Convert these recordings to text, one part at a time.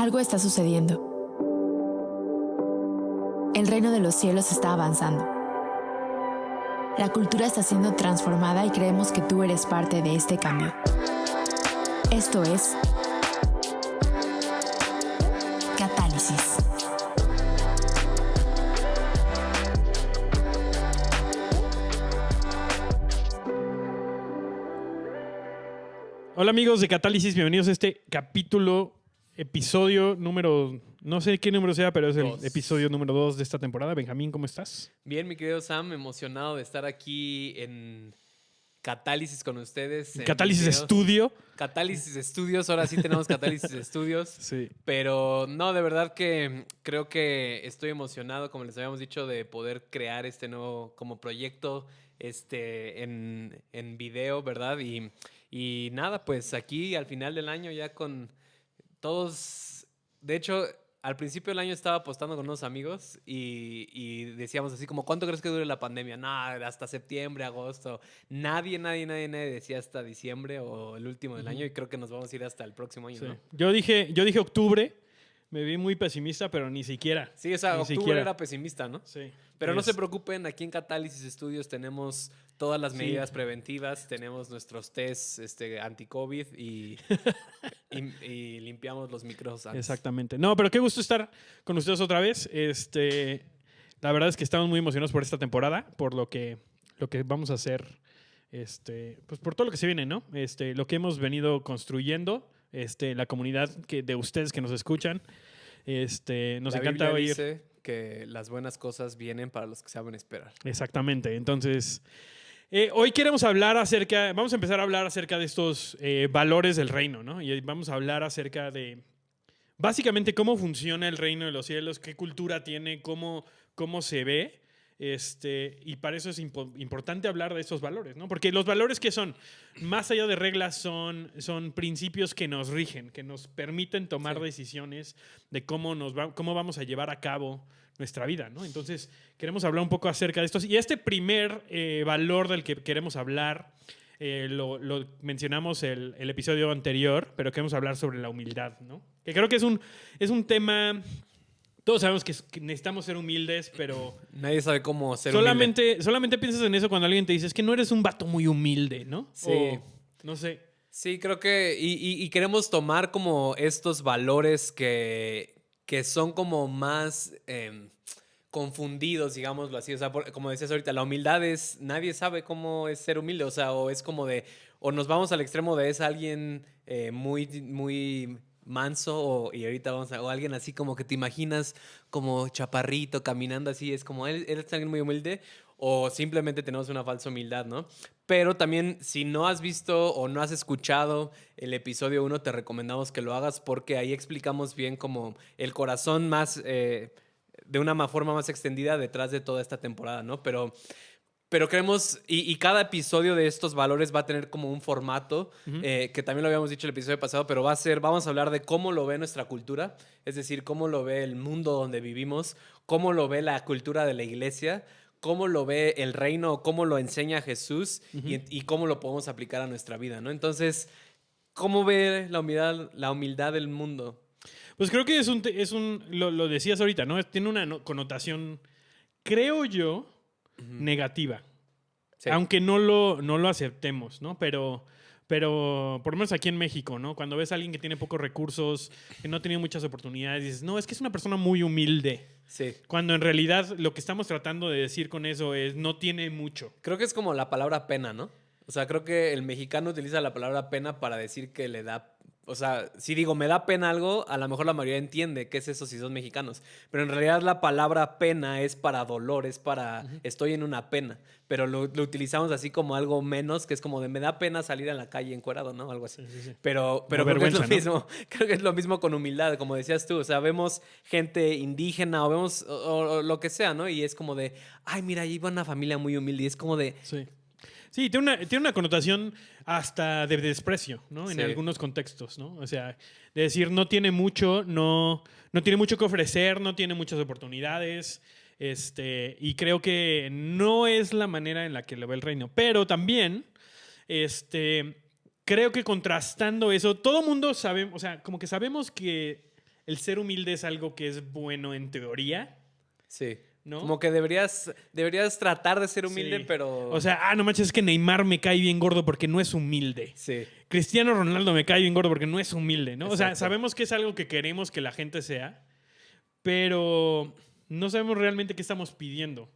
Algo está sucediendo. El reino de los cielos está avanzando. La cultura está siendo transformada y creemos que tú eres parte de este cambio. Esto es Catálisis. Hola amigos de Catálisis, bienvenidos a este episodio número, no sé qué número sea, pero es el episodio número 2 de esta temporada. Benjamín, ¿cómo estás? Bien, mi querido Sam, emocionado de estar aquí en Catálisis con ustedes. Catálisis Estudio. Catálisis Estudios, ahora sí tenemos Catálisis Estudios. Sí. Pero no, de verdad que creo que estoy emocionado, como les habíamos dicho, de poder crear este nuevo como proyecto en video, ¿verdad? Y nada, pues aquí al final del año ya con todos, de hecho, al principio del año estaba apostando con unos amigos y decíamos así como, ¿cuánto crees que dure la pandemia? No, hasta septiembre, agosto. Nadie decía hasta diciembre o el último del año y creo que nos vamos a ir hasta el próximo año, Sí. ¿no? Yo dije octubre, me vi muy pesimista, pero ni siquiera. Sí, o sea, Ni octubre siquiera. era pesimista, ¿no? Sí. Pero no se preocupen, aquí en Catálisis Estudios tenemos todas las medidas preventivas, tenemos nuestros tests anti-COVID y limpiamos los micros antes. Exactamente. No, pero qué gusto estar con ustedes otra vez. La verdad es que estamos muy emocionados por esta temporada, por lo que vamos a hacer, pues por todo lo que se viene, ¿no? Lo que hemos venido construyendo, la comunidad de ustedes que nos escuchan. Nos encanta Biblia oír. dice que las buenas cosas vienen para los que saben esperar. Exactamente. Entonces, hoy vamos a empezar a hablar acerca de estos valores del reino, ¿no? Y vamos a hablar acerca de, básicamente, cómo funciona el reino de los cielos, qué cultura tiene, cómo se ve. Y para eso es importante hablar de estos valores, ¿no? Porque los valores que son, más allá de reglas, son principios que nos rigen, que nos permiten tomar decisiones de cómo vamos a llevar a cabo nuestra vida, ¿no? Entonces, queremos hablar un poco acerca de estos. Y este primer valor del que queremos hablar, lo mencionamos el episodio anterior, pero queremos hablar sobre la humildad, ¿no? Que creo que es un tema. Todos sabemos que necesitamos ser humildes, pero nadie sabe cómo ser humilde. Solamente piensas en eso cuando alguien te dice, es que no eres un vato muy humilde, ¿no? Sí. O, no sé. Sí, creo que y queremos tomar como estos valores que son como más confundidos, digámoslo así. O sea, como decías ahorita, la humildad nadie sabe cómo es ser humilde. O sea, o es como o nos vamos al extremo de es alguien muy, muy manso y ahorita o alguien así como que te imaginas como chaparrito caminando así, es como él es alguien muy humilde, o simplemente tenemos una falsa humildad, ¿no? Pero también si no has visto o no has escuchado el episodio 1, te recomendamos que lo hagas porque ahí explicamos bien como el corazón más de una forma más extendida detrás de toda esta temporada, ¿no? Pero queremos, y cada episodio de estos valores va a tener como un formato, que también lo habíamos dicho el episodio pasado, pero vamos a hablar de cómo lo ve nuestra cultura, es decir, cómo lo ve el mundo donde vivimos, cómo lo ve la cultura de la iglesia, cómo lo ve el reino, cómo lo enseña Jesús y cómo lo podemos aplicar a nuestra vida, ¿no? Entonces, ¿cómo ve la humildad del mundo? Pues creo que lo decías ahorita, ¿no? Tiene una connotación, creo yo, negativa. Sí. Aunque no lo aceptemos, ¿no? Pero por lo menos aquí en México, ¿no? Cuando ves a alguien que tiene pocos recursos, que no ha tenido muchas oportunidades, dices, no, es que es una persona muy humilde. Sí. Cuando en realidad lo que estamos tratando de decir con eso es, no tiene mucho. Creo que es como la palabra pena, ¿no? O sea, creo que el mexicano utiliza la palabra pena para decir que le da. O sea, si digo me da pena algo, a lo mejor la mayoría entiende qué es eso si son mexicanos. Pero en realidad la palabra pena es para dolor, es para estoy en una pena. Pero lo utilizamos así como algo menos, que es como de me da pena salir a la calle encuerado, ¿no? Algo así. Sí. Pero creo que es lo mismo. Creo que es lo mismo con humildad, como decías tú. O sea, vemos gente indígena o vemos o lo que sea, ¿no? Y es como de, ay, mira, ahí va una familia muy humilde. Y es como de... Sí. Sí, tiene una connotación hasta de desprecio, ¿no? En algunos contextos, ¿no? O sea, de decir no tiene mucho, no tiene mucho que ofrecer, no tiene muchas oportunidades, y creo que no es la manera en la que lo ve el reino. Pero también, creo que contrastando eso, todo mundo sabe, o sea, como que sabemos que el ser humilde es algo que es bueno en teoría, Sí. ¿no? Como que deberías tratar de ser humilde, Sí. pero... O sea, no manches, es que Neymar me cae bien gordo porque no es humilde. Sí. Cristiano Ronaldo me cae bien gordo porque no es humilde, ¿no? O sea, Exacto. sabemos que es algo que queremos que la gente sea, pero no sabemos realmente qué estamos pidiendo.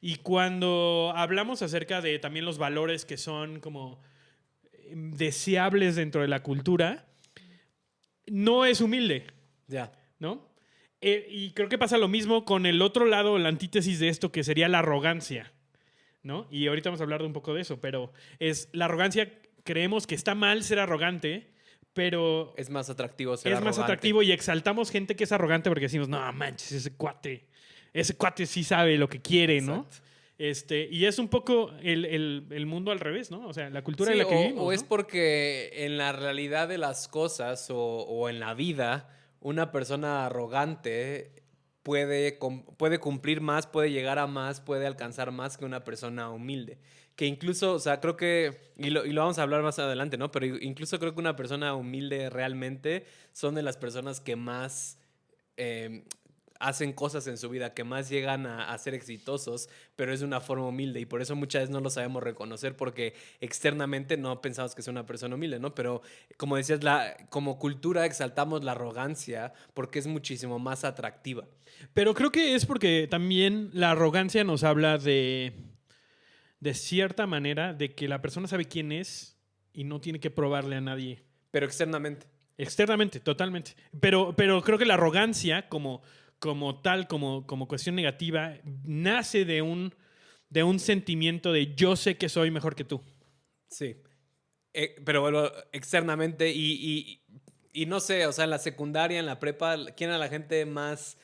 Y cuando hablamos acerca de también los valores que son como deseables dentro de la cultura, no es humilde, Ya. ¿no? Y creo que pasa lo mismo con el otro lado, la antítesis de esto, que sería la arrogancia, ¿no? Y ahorita vamos a hablar de un poco de eso, pero es la arrogancia, creemos que está mal ser arrogante, pero Es más atractivo ser es más arrogante. atractivo y exaltamos gente que es arrogante porque decimos, no manches, ese cuate sí sabe lo que quiere, ¿no? Exacto. Y es un poco el mundo al revés, ¿no? O sea, la cultura Sí, en la que vivimos. o es ¿no? porque en la realidad de las cosas o en la vida, una persona arrogante puede cumplir más, puede llegar a más, puede alcanzar más que una persona humilde. Que incluso, o sea, creo que, y lo vamos a hablar más adelante, ¿no? Pero incluso creo que una persona humilde realmente son de las personas que más hacen cosas en su vida, que más llegan a ser exitosos, pero es de una forma humilde y por eso muchas veces no lo sabemos reconocer porque externamente no pensamos que sea una persona humilde, ¿no? Pero como decías, como cultura exaltamos la arrogancia porque es muchísimo más atractiva. Pero creo que es porque también la arrogancia nos habla de cierta manera, de que la persona sabe quién es y no tiene que probarle a nadie. Pero externamente. Externamente, totalmente. Pero creo que la arrogancia, como tal, como cuestión negativa, nace de un sentimiento de yo sé que soy mejor que tú. Sí. Pero bueno, externamente y no sé, o sea, en la secundaria, en la prepa, ¿quién era la gente más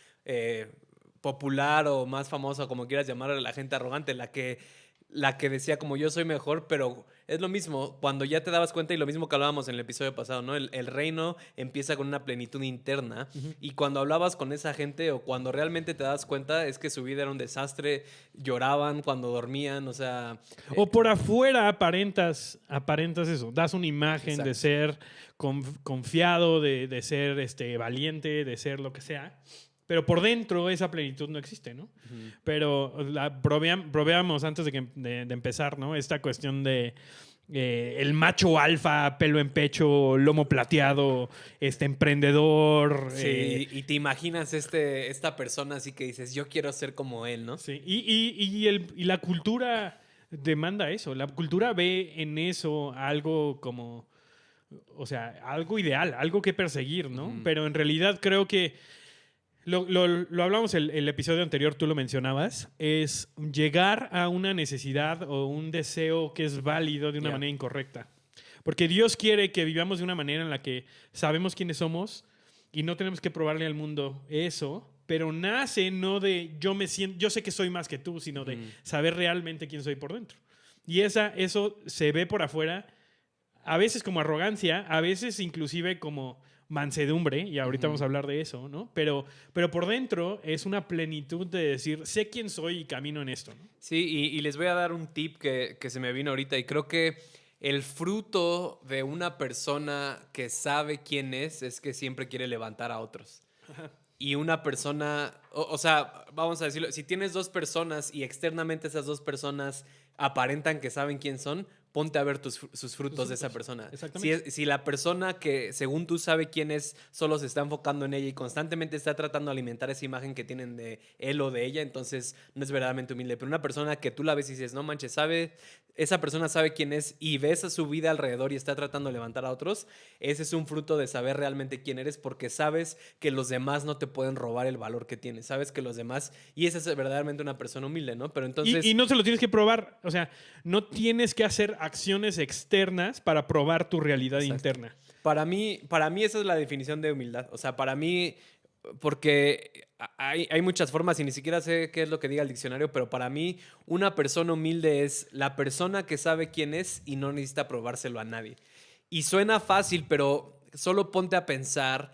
popular o más famosa, como quieras llamar a la gente arrogante? La que decía como yo soy mejor, pero es lo mismo, cuando ya te dabas cuenta y lo mismo que hablábamos en el episodio pasado, ¿no? El reino empieza con una plenitud interna y cuando hablabas con esa gente o cuando realmente te das cuenta es que su vida era un desastre, lloraban cuando dormían, o sea... O por afuera aparentas eso, das una imagen de Exacto. ser confiado, de ser valiente, de ser lo que sea. Pero por dentro esa plenitud no existe, ¿no? Pero bromeamos antes de empezar, ¿no? Esta cuestión de el macho alfa, pelo en pecho, lomo plateado, emprendedor. Sí, y te imaginas esta persona así que dices, yo quiero ser como él, ¿no? Sí, y la cultura demanda eso. La cultura ve en eso algo como, o sea, algo ideal, algo que perseguir, ¿no? Pero en realidad creo que lo hablamos el episodio anterior, tú lo mencionabas, es llegar a una necesidad o un deseo que es válido de una manera incorrecta. Porque Dios quiere que vivamos de una manera en la que sabemos quiénes somos y no tenemos que probarle al mundo eso, pero nace no de yo sé que soy más que tú, sino de saber realmente quién soy por dentro. Y eso se ve por afuera, a veces como arrogancia, a veces inclusive como mansedumbre, y ahorita vamos a hablar de eso, ¿no? Pero por dentro es una plenitud de decir, sé quién soy y camino en esto, ¿no? Sí, y les voy a dar un tip que se me vino ahorita y creo que el fruto de una persona que sabe quién es que siempre quiere levantar a otros. Y una persona, o sea, vamos a decirlo, si tienes dos personas y externamente esas dos personas aparentan que saben quién son, ponte a ver sus frutos de esa persona. Exactamente. Si la persona que según tú sabe quién es, solo se está enfocando en ella y constantemente está tratando de alimentar esa imagen que tienen de él o de ella, entonces no es verdaderamente humilde. Pero una persona que tú la ves y dices, no manches, esa persona sabe quién es y ves a su vida alrededor y está tratando de levantar a otros, ese es un fruto de saber realmente quién eres porque sabes que los demás no te pueden robar el valor que tienes. Sabes que los demás, y esa es verdaderamente una persona humilde, ¿no? Pero entonces... Y no se lo tienes que probar, o sea, no tienes que hacer acciones externas para probar tu realidad interna. Para mí esa es la definición de humildad. O sea, para mí, porque hay muchas formas y ni siquiera sé qué es lo que diga el diccionario, pero para mí una persona humilde es la persona que sabe quién es y no necesita probárselo a nadie. Y suena fácil, pero solo ponte a pensar,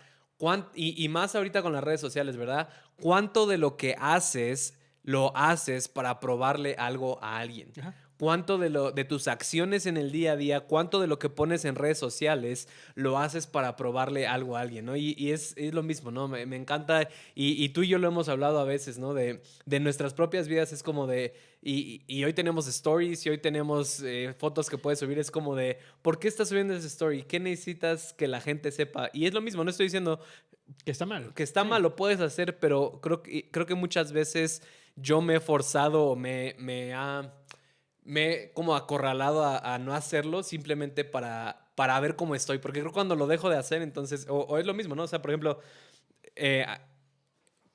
y más ahorita con las redes sociales, ¿verdad? ¿Cuánto de lo que haces lo haces para probarle algo a alguien? Ajá. cuánto de tus acciones en el día a día, cuánto de lo que pones en redes sociales lo haces para probarle algo a alguien, ¿no? Y es lo mismo, ¿no? Me encanta, y tú y yo lo hemos hablado a veces, ¿no? De nuestras propias vidas, es como de, y hoy tenemos stories, y hoy tenemos fotos que puedes subir, es como de, ¿por qué estás subiendo esa story? ¿Qué necesitas que la gente sepa? Y es lo mismo, no estoy diciendo Que está mal. que está mal, lo puedes hacer, pero creo que muchas veces yo me he forzado o me he como acorralado a no hacerlo simplemente para ver cómo estoy. Porque creo que cuando lo dejo de hacer, entonces, o es lo mismo, ¿no? O sea, por ejemplo, eh,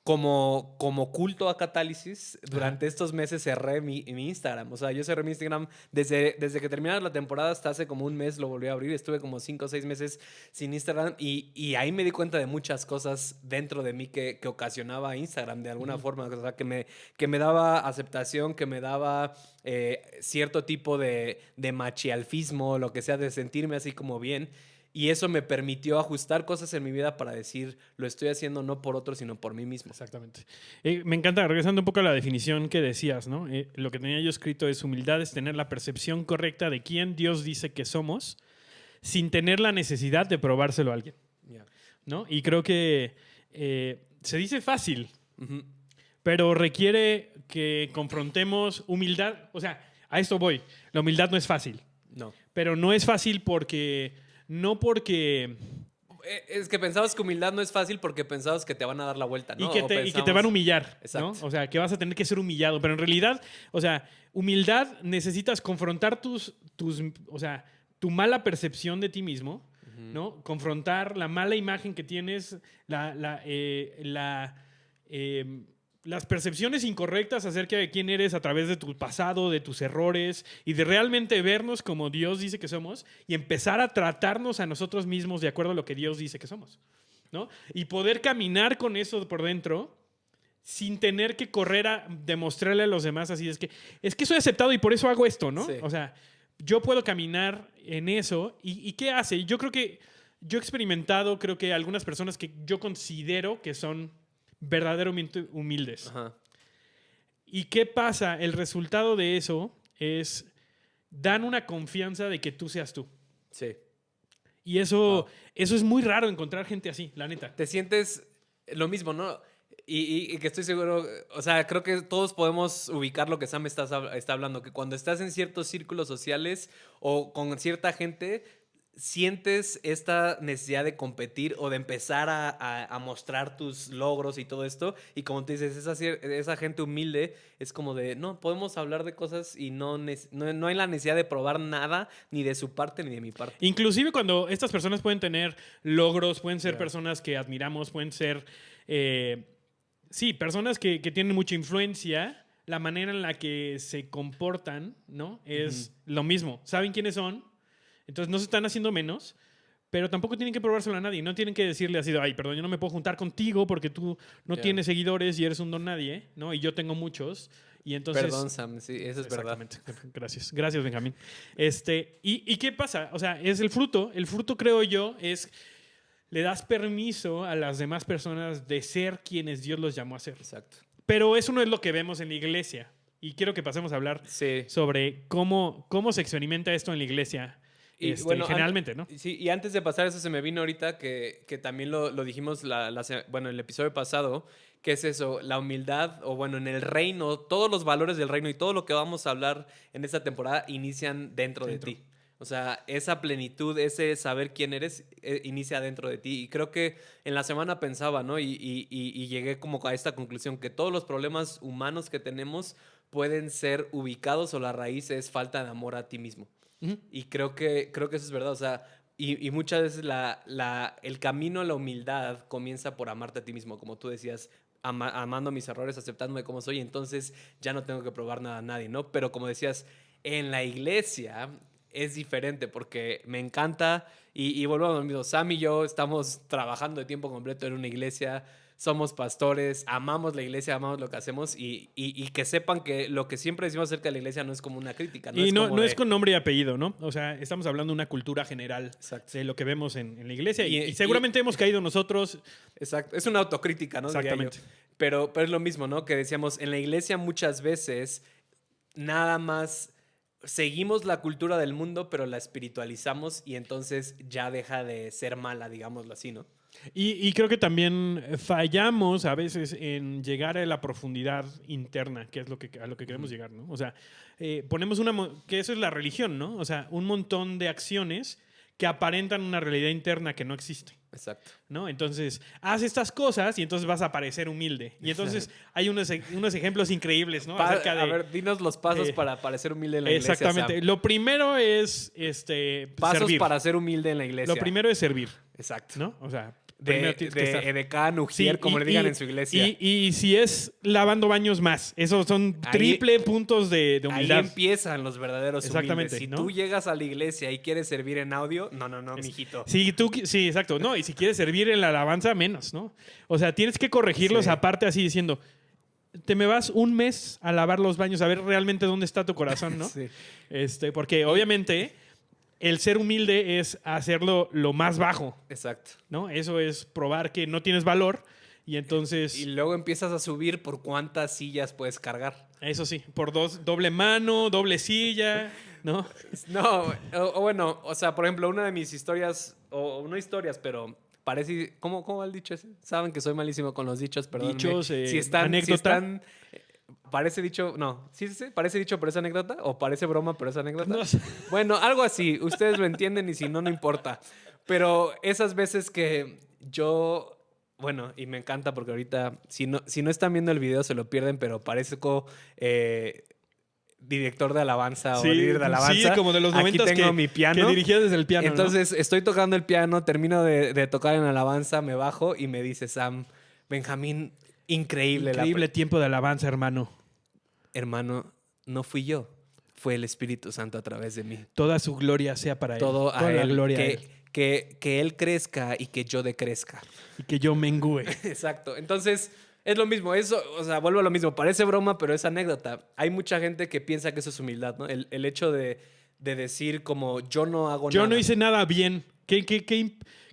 como culto a Catálisis, durante estos meses cerré mi Instagram. O sea, yo cerré mi Instagram desde que terminara la temporada hasta hace como un mes lo volví a abrir. Estuve como 5 o 6 meses sin Instagram y ahí me di cuenta de muchas cosas dentro de mí que ocasionaba Instagram de alguna forma. O sea, que me daba aceptación, que me daba cierto tipo de machialfismo, lo que sea, de sentirme así como bien. Y eso me permitió ajustar cosas en mi vida para decir, lo estoy haciendo no por otro, sino por mí mismo. Exactamente. Me encanta, regresando un poco a la definición que decías, ¿no? Lo que tenía yo escrito es: humildad es tener la percepción correcta de quién Dios dice que somos, sin tener la necesidad de probárselo a alguien. Yeah. ¿No? Y creo que se dice fácil, Uh-huh. pero requiere que confrontemos humildad. O sea, a esto voy. La humildad no es fácil, No. pero no es fácil porque... No porque... Es que pensabas que humildad no es fácil porque pensabas que te van a dar la vuelta, ¿no? Y que te van a humillar, ¿no? Exacto. O sea, que vas a tener que ser humillado. Pero en realidad, o sea, humildad necesitas confrontar o sea, tu mala percepción de ti mismo, ¿no? Confrontar la mala imagen que tienes, las percepciones incorrectas acerca de quién eres a través de tu pasado, de tus errores, y de realmente vernos como Dios dice que somos y empezar a tratarnos a nosotros mismos de acuerdo a lo que Dios dice que somos, ¿no? Y poder caminar con eso por dentro sin tener que correr a demostrarle a los demás así, es que soy aceptado y por eso hago esto, ¿no? Sí. O sea, yo puedo caminar en eso. ¿Y qué hace? Yo creo que yo he experimentado, creo que algunas personas que yo considero que son verdaderamente humildes. Ajá. ¿Y qué pasa? El resultado de eso es dan una confianza de que tú seas tú. Sí. Y eso es muy raro encontrar gente así, la neta. Te sientes lo mismo, ¿no? Y que estoy seguro, o sea, creo que todos podemos ubicar lo que Sam está hablando, que cuando estás en ciertos círculos sociales o con cierta gente, sientes esta necesidad de competir o de empezar a mostrar tus logros y todo esto. Y como te dices, esa gente humilde es como de, no, podemos hablar de cosas y no hay la necesidad de probar nada, ni de su parte ni de mi parte. Inclusive cuando estas personas pueden tener logros, pueden ser Yeah. personas que admiramos, pueden ser, sí, personas que tienen mucha influencia, la manera en la que se comportan, ¿no? Es lo mismo. Saben quiénes son, entonces no se están haciendo menos, pero tampoco tienen que probárselo a nadie. No tienen que decirle así, ay, perdón, yo no me puedo juntar contigo porque tú no Yeah. tienes seguidores y eres un don nadie, ¿no? Y yo tengo muchos. Y entonces... Perdón, Sam, sí, eso es verdad. Exactamente. Gracias, Benjamín. ¿Y qué pasa? O sea, es el fruto. El fruto, creo yo, es le das permiso a las demás personas de ser quienes Dios los llamó a ser. Exacto. Pero eso no es lo que vemos en la iglesia. Y quiero que pasemos a hablar Sí. sobre cómo se experimenta esto en la iglesia. Y bueno, generalmente, ¿no? Sí, y antes de pasar eso se me vino ahorita que también lo dijimos bueno, el episodio pasado, que es eso, la humildad, o bueno, en el reino, todos los valores del reino y todo lo que vamos a hablar en esta temporada inician dentro de ti. O sea, esa plenitud, ese saber quién eres, inicia dentro de ti. Y creo que en la semana pensaba, ¿no? Y llegué como a esta conclusión, que todos los problemas humanos que tenemos pueden ser ubicados o la raíz es falta de amor a ti mismo. Ujú. Y creo que eso es verdad. O sea, y muchas veces el camino a la humildad comienza por amarte a ti mismo, como tú decías, amando mis errores, aceptándome como soy, entonces ya no tengo que probar nada a nadie, ¿no? Pero como decías, en la iglesia es diferente porque me encanta y volvemos a lo mismo. Sam y yo estamos trabajando de tiempo completo en una iglesia, somos pastores, amamos la iglesia, amamos lo que hacemos y que sepan que lo que siempre decimos acerca de la iglesia no es como una crítica. Y no es con nombre y apellido, ¿no? O sea, estamos hablando de una cultura general. Exacto. De lo que vemos en la iglesia. Y- Y seguramente hemos caído nosotros. Exacto, es una autocrítica, ¿no? Diría yo. Exactamente. Pero es lo mismo, ¿no? Que decíamos, en la iglesia muchas veces nada más seguimos la cultura del mundo, pero la espiritualizamos y entonces ya deja de ser mala, digámoslo así, ¿no? Y creo que también fallamos a veces en llegar a la profundidad interna, que es a lo que queremos llegar, ¿no? O sea, ponemos que eso es la religión, ¿no? O sea, un montón de acciones que aparentan una realidad interna que no existe. Exacto. ¿No? Entonces, haz estas cosas y entonces vas a parecer humilde. Y entonces hay unos ejemplos increíbles, ¿no? A ver, dinos los pasos para ser humilde en la iglesia. Exactamente. Sam. Lo primero es pasos servir. para ser humilde en la iglesia. Lo primero es servir. Exacto. ¿No? O sea, de edecán, ujier, como le digan en su iglesia. Y si es lavando baños más, esos son triple puntos de humildad. Ahí empiezan los verdaderos Exactamente, humildes. Si ¿no? tú llegas a la iglesia y quieres servir en audio, no, mijito. Sí, exacto. No, y si quieres servir en la alabanza, menos, ¿no? O sea, tienes que corregirlos aparte así diciendo, te me vas un mes a lavar los baños a ver realmente dónde está tu corazón, ¿no? Sí. Porque obviamente el ser humilde es hacerlo lo más bajo. Exacto. ¿No? Eso es probar que no tienes valor y entonces... Y luego empiezas a subir por cuántas sillas puedes cargar. Eso sí, por doble mano, doble silla, ¿no? No, bueno, o sea, por ejemplo, una de mis historias, o no historias, pero parece... ¿Cómo va el dicho ese? Saben que soy malísimo con los dichos, perdón. Dichos, anécdota. Si están, parece dicho, no, sí, parece dicho, pero es anécdota, o parece broma, pero es anécdota. No sé. Bueno, algo así, ustedes lo entienden y si no, no importa. Pero esas veces que yo, bueno, y me encanta porque ahorita, si no están viendo el video se lo pierden, pero parezco director de alabanza o líder de alabanza. Sí, como de los 90 Aquí tengo mi piano. Que dirigías desde el piano, Entonces, estoy tocando el piano, termino de tocar en alabanza, me bajo y me dice Sam, Benjamín, increíble. Increíble tiempo de alabanza, hermano. Hermano, no fui yo, fue el Espíritu Santo a través de mí. Toda su gloria sea para Todo él. Toda a la él, gloria a él. que él crezca y que yo decrezca. Y que yo mengüe. Exacto. Entonces, es lo mismo. Eso, o sea, vuelvo a lo mismo. Parece broma, pero es anécdota. Hay mucha gente que piensa que eso es humildad, ¿no? El hecho de decir como yo no hago nada. Yo no hice nada bien. Qué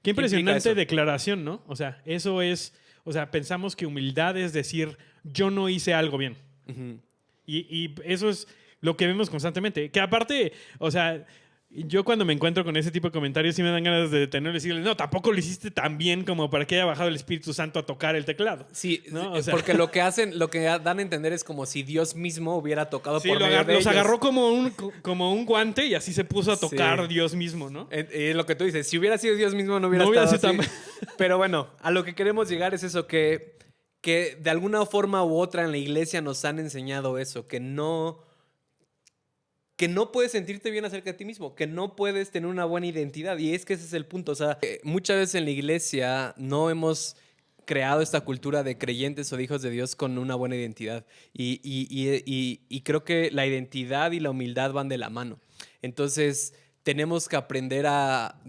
impresionante eso? declaración, ¿no? O sea, eso es... O sea, pensamos que humildad es decir yo no hice algo bien. Uh-huh. Y eso es lo que vemos constantemente. Que aparte, o sea, yo cuando me encuentro con ese tipo de comentarios sí me dan ganas de detenerlo y decirle, no, tampoco lo hiciste tan bien como para que haya bajado el Espíritu Santo a tocar el teclado. Sí, ¿no? O sea, porque lo que dan a entender es como si Dios mismo hubiera tocado sí, por medio de los ellos. agarró como un guante y así se puso a tocar Sí. Dios mismo, ¿no? Es lo que tú dices. Si hubiera sido Dios mismo no hubiera No estado hubiera así. sido Pero bueno, a lo que queremos llegar es eso, que de alguna forma u otra en la iglesia nos han enseñado eso, que no puedes sentirte bien acerca de ti mismo, que no puedes tener una buena identidad. Y es que ese es el punto. O sea, muchas veces en la iglesia no hemos creado esta cultura de creyentes o de hijos de Dios con una buena identidad. Y creo que la identidad y la humildad van de la mano. Entonces, tenemos que aprender a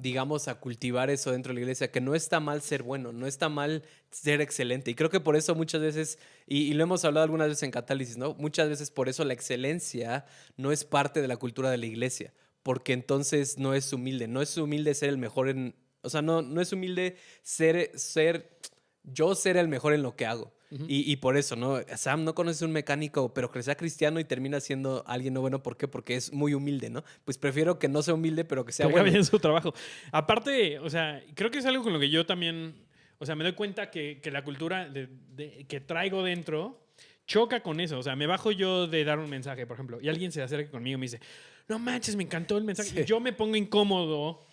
cultivar eso dentro de la iglesia, que no está mal ser bueno, no está mal ser excelente. Y creo que por eso muchas veces, y lo hemos hablado algunas veces en Catálisis, ¿no? Muchas veces por eso la excelencia no es parte de la cultura de la iglesia, porque entonces no es humilde. No es humilde ser el mejor en... O sea, no es humilde ser el mejor en lo que hago. Uh-huh. Y por eso, ¿no? Sam no conoce un mecánico, pero que sea cristiano y termina siendo alguien no bueno. ¿Por qué? Porque es muy humilde, ¿no? Pues prefiero que no sea humilde, pero que sea bueno. bien su trabajo. Aparte, o sea, creo que es algo con lo que yo también... O sea, me doy cuenta que la cultura que traigo dentro choca con eso. O sea, me bajo yo de dar un mensaje, por ejemplo, y alguien se acerca conmigo y me dice, no manches, me encantó el mensaje. Sí. Y yo me pongo incómodo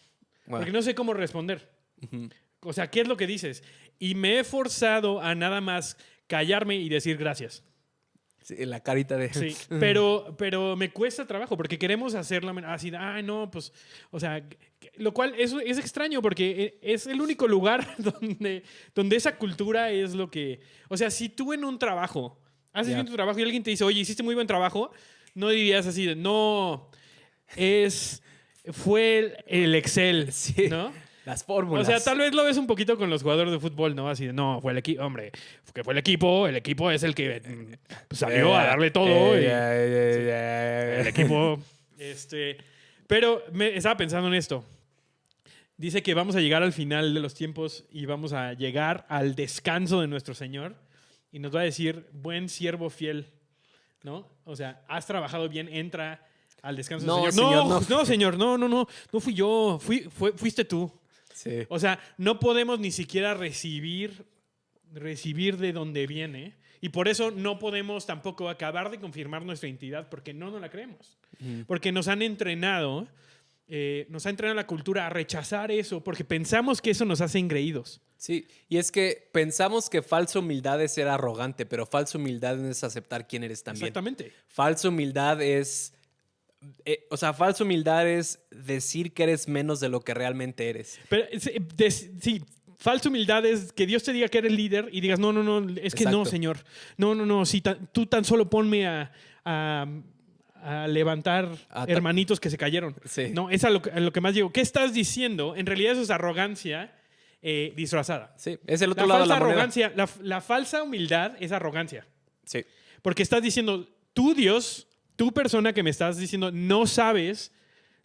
porque no sé cómo responder. Uh-huh. O sea, ¿qué es lo que dices? Y me he forzado a nada más callarme y decir gracias. Sí, la carita de... Sí, pero me cuesta trabajo porque queremos hacerlo así, ay, no, pues, o sea, lo cual es extraño porque es el único lugar donde esa cultura es lo que... O sea, si tú en un trabajo haces bien tu trabajo y alguien te dice, oye, hiciste muy buen trabajo, no dirías así de, no, fue el Excel, sí. ¿no? Las fórmulas. O sea, tal vez lo ves un poquito con los jugadores de fútbol, ¿no? Así de, no, fue el equipo, hombre, que fue el equipo es el que salió a darle todo. El equipo, Pero estaba pensando en esto. Dice que vamos a llegar al final de los tiempos y vamos a llegar al descanso de nuestro Señor y nos va a decir, buen siervo fiel, ¿no? O sea, has trabajado bien, entra al descanso No, del Señor. Señor, No, no. no, Señor, no fui yo, fuiste tú. Sí. O sea, no podemos ni siquiera recibir de donde viene. Y por eso no podemos tampoco acabar de confirmar nuestra identidad porque no nos la creemos. Porque nos han entrenado, la cultura a rechazar eso porque pensamos que eso nos hace engreídos. Sí, y es que pensamos que falsa humildad es ser arrogante, pero falsa humildad no es aceptar quién eres también. Exactamente. Falsa humildad es... falsa humildad es decir que eres menos de lo que realmente eres. Pero sí, falsa humildad es que Dios te diga que eres líder y digas, no, es que no, Exacto. Señor. No, sí, tú tan solo ponme a levantar hermanitos que se cayeron. Sí. No, es a lo que más digo. ¿Qué estás diciendo? En realidad eso es arrogancia disfrazada. Sí, es el otro lado de la moneda. Arrogancia, la falsa humildad es arrogancia. Sí. Porque estás diciendo, tú Dios, tú persona que me estás diciendo, no sabes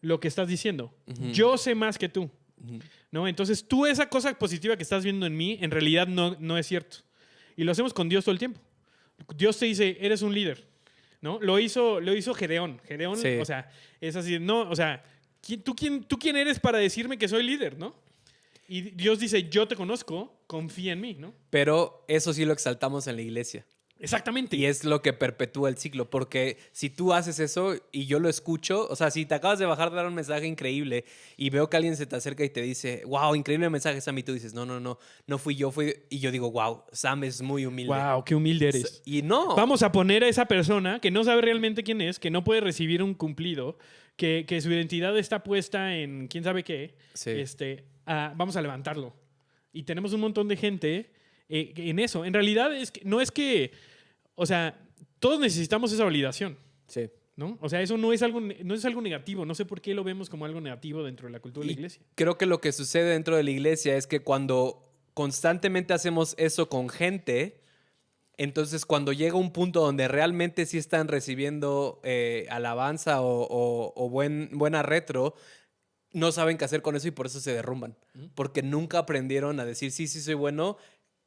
lo que estás diciendo. Yo sé más que tú. ¿No? Entonces tú esa cosa positiva que estás viendo en mí, en realidad no es cierto. Y lo hacemos con Dios todo el tiempo. Dios te dice, eres un líder. ¿No? Lo hizo Gedeón. Gedeón, Sí. o sea, es así, no, o sea, ¿tú quién eres para decirme que soy líder, no? Y Dios dice, yo te conozco, confía en mí, ¿no? Pero eso sí lo exaltamos en la iglesia. Exactamente. Y es lo que perpetúa el ciclo, porque si tú haces eso y yo lo escucho, o sea, si te acabas de bajar de dar un mensaje increíble y veo que alguien se te acerca y te dice, wow, increíble mensaje, Sam, y tú dices, no fui yo, y yo digo, wow, Sam es muy humilde. Wow, qué humilde eres. Y no. Vamos a poner a esa persona que no sabe realmente quién es, que no puede recibir un cumplido, que su identidad está puesta en quién sabe qué. Sí. Vamos a levantarlo. Y tenemos un montón de gente en eso. En realidad no es que, o sea, todos necesitamos esa validación, Sí. ¿no? O sea, eso no es algo negativo. No sé por qué lo vemos como algo negativo dentro de la cultura de la iglesia. Creo que lo que sucede dentro de la iglesia es que cuando constantemente hacemos eso con gente, entonces cuando llega un punto donde realmente sí están recibiendo alabanza o buena retro, no saben qué hacer con eso y por eso se derrumban. Porque nunca aprendieron a decir, sí, soy bueno,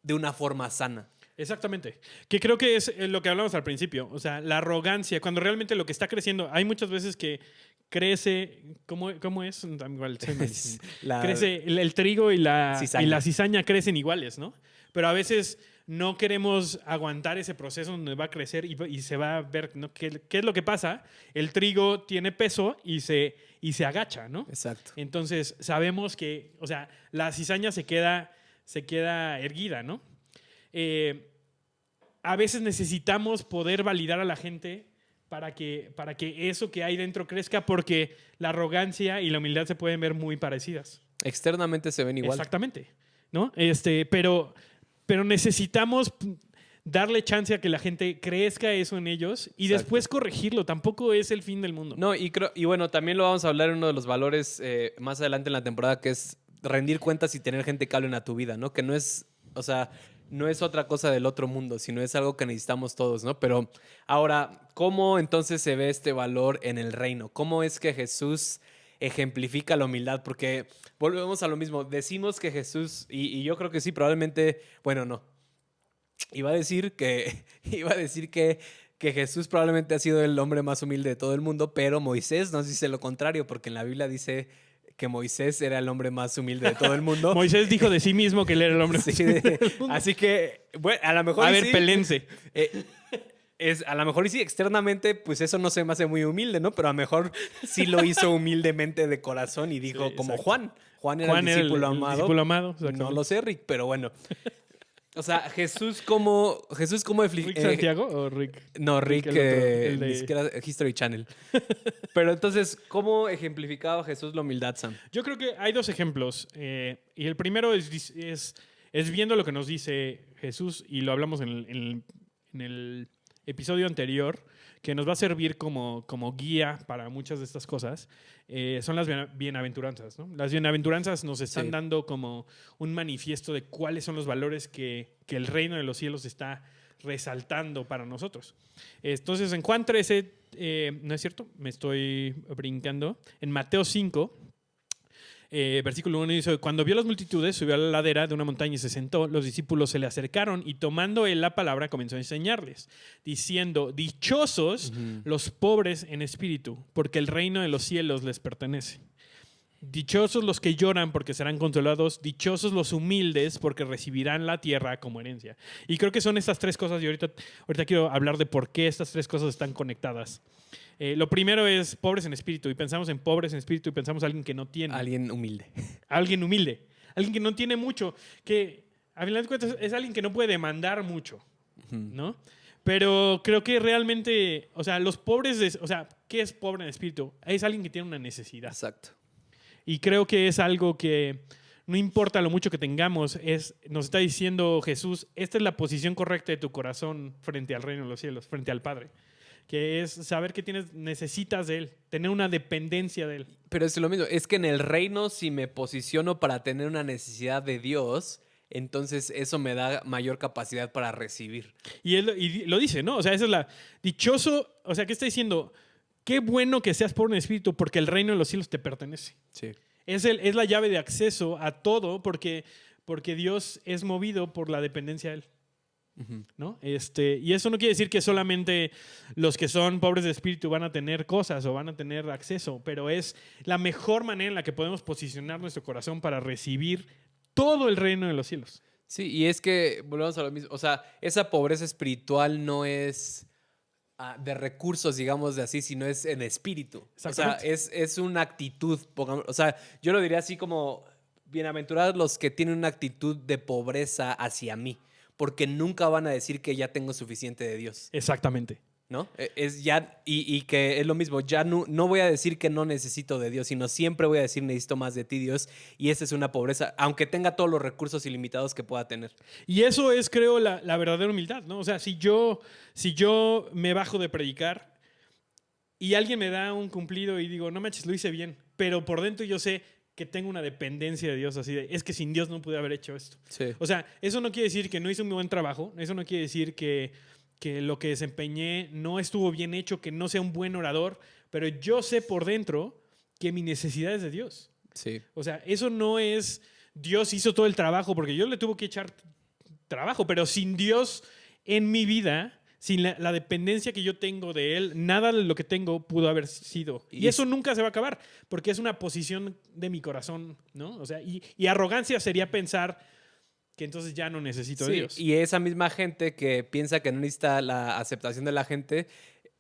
de una forma sana. Exactamente. Que creo que es lo que hablamos al principio. O sea, la arrogancia, cuando realmente lo que está creciendo, hay muchas veces que crece, ¿cómo es? Igual, crece el trigo y la cizaña crecen iguales, ¿no? Pero a veces no queremos aguantar ese proceso donde va a crecer y se va a ver, ¿no? ¿Qué es lo que pasa? El trigo tiene peso y se agacha, ¿no? Exacto. Entonces sabemos que, o sea, la cizaña se queda erguida, ¿no? A veces necesitamos poder validar a la gente para que eso que hay dentro crezca, porque la arrogancia y la humildad se pueden ver muy parecidas. Externamente se ven igual. Exactamente, ¿no? Pero necesitamos darle chance a que la gente crezca eso en ellos y Exacto. después corregirlo. Tampoco es el fin del mundo. No, y bueno, también lo vamos a hablar en uno de los valores más adelante en la temporada, que es rendir cuentas y tener gente que hablen a tu vida, ¿no? Que no es, o sea, no es otra cosa del otro mundo, sino es algo que necesitamos todos, ¿no? Pero ahora, ¿cómo entonces se ve este valor en el reino? ¿Cómo es que Jesús ejemplifica la humildad? Porque volvemos a lo mismo. Decimos que Jesús, y yo creo que sí, probablemente, bueno, no. Iba a decir que Jesús probablemente ha sido el hombre más humilde de todo el mundo, pero Moisés nos dice lo contrario, porque en la Biblia dice que Moisés era el hombre más humilde de todo el mundo. Moisés dijo de sí mismo que él era el hombre Sí, más humilde del mundo. así que, bueno, a lo mejor A y ver, sí, pelense. a lo mejor y sí, externamente, pues eso no se me hace muy humilde, ¿no? Pero a lo mejor sí lo hizo humildemente de corazón y dijo, Sí, como exacto. Juan era el discípulo amado. discípulo amado. No lo sé, Rick, pero bueno. O sea, Jesús como ¿Rick Santiago o Rick? No, Rick, el otro, el ni de- siquiera History Channel. Pero entonces, ¿cómo ejemplificaba Jesús la humildad, Sam? Yo creo que hay dos ejemplos. Y el primero es viendo lo que nos dice Jesús, y lo hablamos en el episodio anterior, que nos va a servir como guía para muchas de estas cosas. Son las bienaventuranzas, ¿no? Las bienaventuranzas nos están Sí. dando como un manifiesto de cuáles son los valores que el reino de los cielos está resaltando para nosotros. Entonces, en Juan 13, ¿no es cierto? Me estoy brincando. En Mateo 5, Versículo 1 dice, cuando vio las multitudes, subió a la ladera de una montaña y se sentó. Los discípulos se le acercaron y tomando él la palabra comenzó a enseñarles, diciendo, dichosos los pobres en espíritu, porque el reino de los cielos les pertenece. Dichosos los que lloran porque serán consolados, dichosos los humildes porque recibirán la tierra como herencia. Y creo que son estas tres cosas y ahorita quiero hablar de por qué estas tres cosas están conectadas. Lo primero es pobres en espíritu y pensamos en pobres en espíritu y pensamos en alguien que no tiene. Alguien humilde. Alguien humilde, alguien que no tiene mucho, que a final de cuentas es alguien que no puede demandar mucho, ¿no? Pero creo que realmente, o sea, los pobres, o sea, ¿qué es pobre en espíritu? Es alguien que tiene una necesidad. Exacto. Y creo que es algo que no importa lo mucho que tengamos, nos está diciendo Jesús, esta es la posición correcta de tu corazón frente al reino de los cielos, frente al Padre. Que es saber que necesitas de Él, tener una dependencia de Él. Pero es lo mismo, es que en el reino si me posiciono para tener una necesidad de Dios, entonces eso me da mayor capacidad para recibir. Y lo dice, ¿no? O sea, esa es dichoso, o sea, ¿qué está diciendo? Qué bueno que seas pobre en espíritu porque el reino de los cielos te pertenece. Sí. Es la llave de acceso a todo porque Dios es movido por la dependencia de Él. ¿No? Y eso no quiere decir que solamente los que son pobres de espíritu van a tener cosas o van a tener acceso, pero es la mejor manera en la que podemos posicionar nuestro corazón para recibir todo el reino de los cielos. Sí, y es que volvemos a lo mismo, o sea, esa pobreza espiritual no es de recursos, digamos de así, sino es en espíritu. O sea, es una actitud, o sea, yo lo diría así como, bienaventurados los que tienen una actitud de pobreza hacia mí, porque nunca van a decir que ya tengo suficiente de Dios. Exactamente. ¿No? Es ya, y que es lo mismo, ya no voy a decir que no necesito de Dios, sino siempre voy a decir necesito más de ti, Dios, y esa es una pobreza, aunque tenga todos los recursos ilimitados que pueda tener. Y eso es, creo, la verdadera humildad, ¿no? O sea, si yo me bajo de predicar y alguien me da un cumplido y digo, no manches, lo hice bien, pero por dentro yo sé que tengo una dependencia de Dios, así de, es que sin Dios no pude haber hecho esto. Sí. O sea, eso no quiere decir que no hice un buen trabajo, eso no quiere decir que lo que desempeñé no estuvo bien hecho, que no sea un buen orador, pero yo sé por dentro que mi necesidad es de Dios. Sí. O sea, eso no es Dios hizo todo el trabajo, porque yo le tuve que echar trabajo, pero sin Dios en mi vida, sin la dependencia que yo tengo de Él, nada de lo que tengo pudo haber sido. Y eso nunca se va a acabar, porque es una posición de mi corazón, ¿no? O sea, y arrogancia sería pensar que entonces ya no necesito de Dios. Y esa misma gente que piensa que no necesita la aceptación de la gente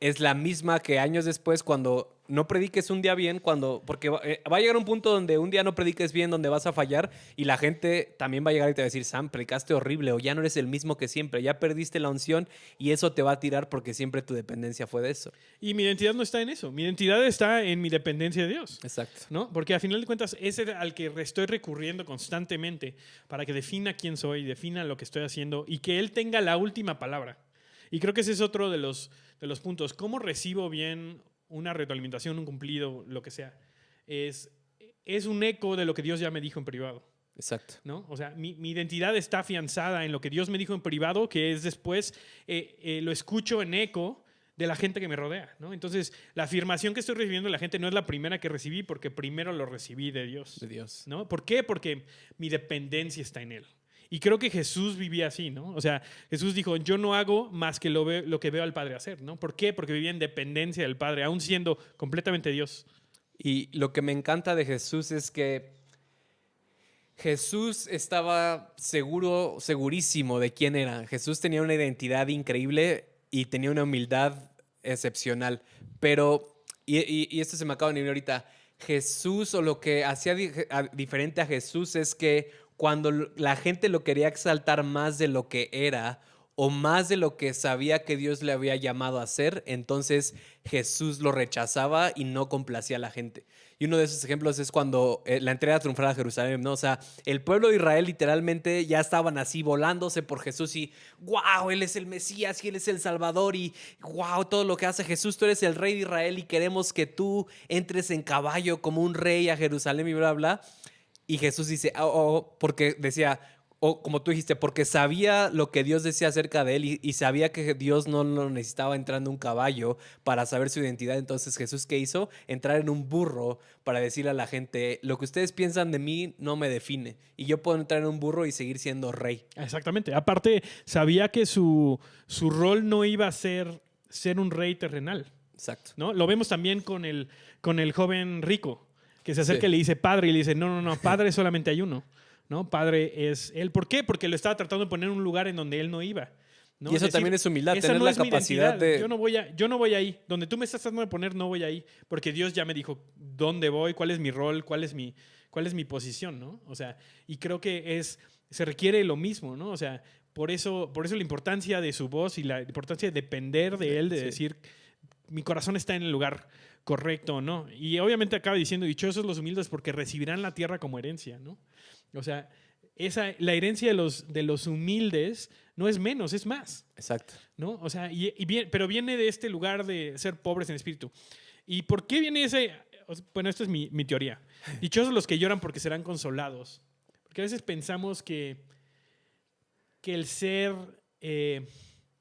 es la misma que años después, cuando no prediques un día bien, porque va a llegar un punto donde un día no prediques bien, donde vas a fallar, y la gente también va a llegar y te va a decir, Sam, predicaste horrible, o ya no eres el mismo que siempre, ya perdiste la unción, y eso te va a tirar porque siempre tu dependencia fue de eso. Y mi identidad no está en eso, mi identidad está en mi dependencia de Dios. Exacto. ¿No? Porque a final de cuentas es al que estoy recurriendo constantemente para que defina quién soy, defina lo que estoy haciendo y que Él tenga la última palabra. Y creo que ese es otro de los puntos. ¿Cómo recibo bien una retroalimentación, un cumplido, lo que sea? Es un eco de lo que Dios ya me dijo en privado. Exacto. ¿No? O sea, mi identidad está afianzada en lo que Dios me dijo en privado, que es después lo escucho en eco de la gente que me rodea, ¿no? Entonces, la afirmación que estoy recibiendo de la gente no es la primera que recibí, porque primero lo recibí de Dios. De Dios. ¿No? ¿Por qué? Porque mi dependencia está en Él. Y creo que Jesús vivía así, ¿no? O sea, Jesús dijo, yo no hago más que lo que veo al Padre hacer, ¿no? ¿Por qué? Porque vivía en dependencia del Padre, aún siendo completamente Dios. Y lo que me encanta de Jesús es que Jesús estaba segurísimo de quién era. Jesús tenía una identidad increíble y tenía una humildad excepcional. Pero, y esto se me acaba de venir ahorita, Jesús, o lo que hacía diferente a Jesús es que cuando la gente lo quería exaltar más de lo que era o más de lo que sabía que Dios le había llamado a hacer, entonces Jesús lo rechazaba y no complacía a la gente. Y uno de esos ejemplos es cuando la entrega triunfal a Jerusalén, ¿no? O sea, el pueblo de Israel literalmente ya estaban así volándose por Jesús y ¡wow! Él es el Mesías y Él es el Salvador y ¡wow! Todo lo que hace Jesús, tú eres el rey de Israel y queremos que tú entres en caballo como un rey a Jerusalén y bla, bla. Y Jesús dice, porque decía, o como tú dijiste, porque sabía lo que Dios decía acerca de él y sabía que Dios no lo necesitaba entrando en un caballo para saber su identidad. Entonces, ¿Jesús qué hizo? Entrar en un burro para decirle a la gente, lo que ustedes piensan de mí no me define. Y yo puedo entrar en un burro y seguir siendo rey. Exactamente. Aparte, sabía que su rol no iba a ser un rey terrenal, Exacto. ¿no? Lo vemos también con el joven rico, que se acerca Sí. y le dice padre, y le dice, no, padre solamente hay uno, ¿no? Padre es él. ¿Por qué? Porque lo estaba tratando de poner en un lugar en donde él no iba, ¿no? Y eso Decir, también es humildad, esa tener no la es mi capacidad identidad. de... Yo no voy ahí. Donde tú me estás tratando de poner, no voy ahí. Porque Dios ya me dijo dónde voy, cuál es mi rol, cuál es mi posición, ¿no? O sea, y creo que se requiere lo mismo, ¿no? O sea, por eso la importancia de su voz y la importancia de depender de él, de Sí. decir, mi corazón está en el lugar correcto, ¿no? Y obviamente acaba diciendo, dichosos los humildes porque recibirán la tierra como herencia, ¿no? O sea, la herencia de los humildes no es menos, es más, Exacto. ¿no? O sea, pero viene de este lugar de ser pobres en espíritu. ¿Y por qué viene ese? Bueno, esta es mi teoría. Dichosos los que lloran porque serán consolados. Porque a veces pensamos que el ser...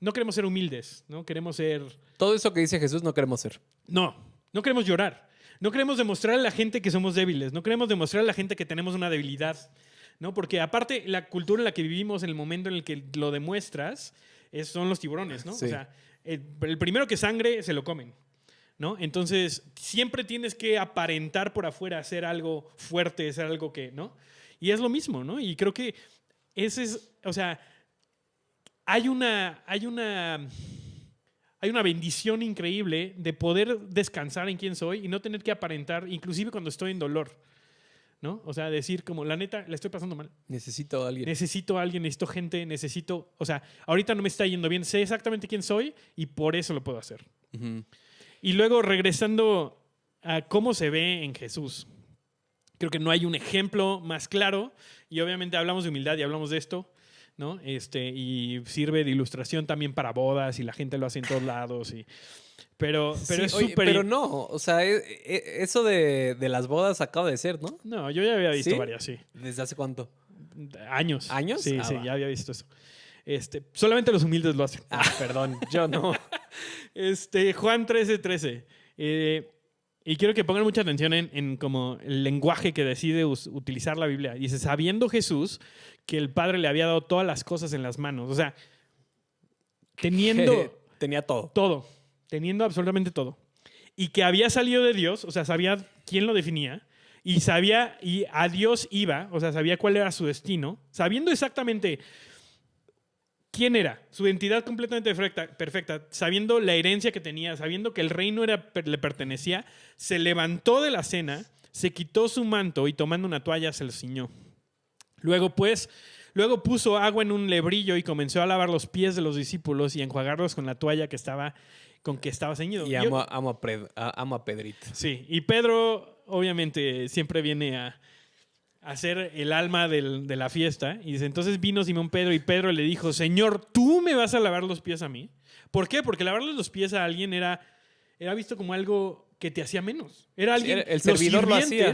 no queremos ser humildes, ¿no? Queremos ser... Todo eso que dice Jesús no queremos ser. No queremos llorar. No queremos demostrar a la gente que somos débiles. No queremos demostrar a la gente que tenemos una debilidad, ¿no? Porque aparte, la cultura en la que vivimos, en el momento en el que lo demuestras, son los tiburones, ¿no? Sí. O sea, el primero que sangre se lo comen, ¿no? Entonces, siempre tienes que aparentar por afuera, hacer algo fuerte, hacer algo que, ¿no? Y es lo mismo, ¿no? Y creo que ese es, o sea, hay una bendición increíble de poder descansar en quién soy y no tener que aparentar, inclusive cuando estoy en dolor, ¿no? O sea, decir como, la neta, la estoy pasando mal. Necesito a alguien. Necesito a alguien, necesito gente, o sea, ahorita no me está yendo bien, sé exactamente quién soy y por eso lo puedo hacer. Ujú. Y luego, regresando a cómo se ve en Jesús, creo que no hay un ejemplo más claro y obviamente hablamos de humildad y hablamos de esto, ¿no? Y sirve de ilustración también para bodas y la gente lo hace en todos lados. Pero Sí, es oye, súper... pero no, o sea, eso de las bodas acaba de ser, ¿no? No, yo ya había visto ¿Sí? varias, sí. ¿Desde hace cuánto? Años. ¿Años? Sí, Ah, sí, va. ya había visto eso. Solamente los humildes lo hacen. Ah, perdón, yo no. Juan 13:13. Y quiero que pongan mucha atención en como el lenguaje que decide utilizar la Biblia. Dice, sabiendo Jesús que el Padre le había dado todas las cosas en las manos. O sea, teniendo Tenía todo. todo, teniendo absolutamente todo. Y que había salido de Dios, o sea, sabía quién lo definía. Y sabía, y a Dios iba, o sea, sabía cuál era su destino. Sabiendo exactamente quién era, su identidad completamente perfecta, sabiendo la herencia que tenía, sabiendo que el reino le pertenecía, se levantó de la cena, se quitó su manto y tomando una toalla se lo ciñó. Luego puso agua en un lebrillo y comenzó a lavar los pies de los discípulos y a enjuagarlos con la toalla con que estaba ceñido. Y amo a Pedrito. Sí, y Pedro obviamente siempre viene a ser el alma de la fiesta. Y dice, entonces vino Simón Pedro y Pedro le dijo, Señor, ¿tú me vas a lavar los pies a mí? ¿Por qué? Porque lavarle los pies a alguien era visto como algo que te hacía menos. Era alguien, El servidor lo hacía.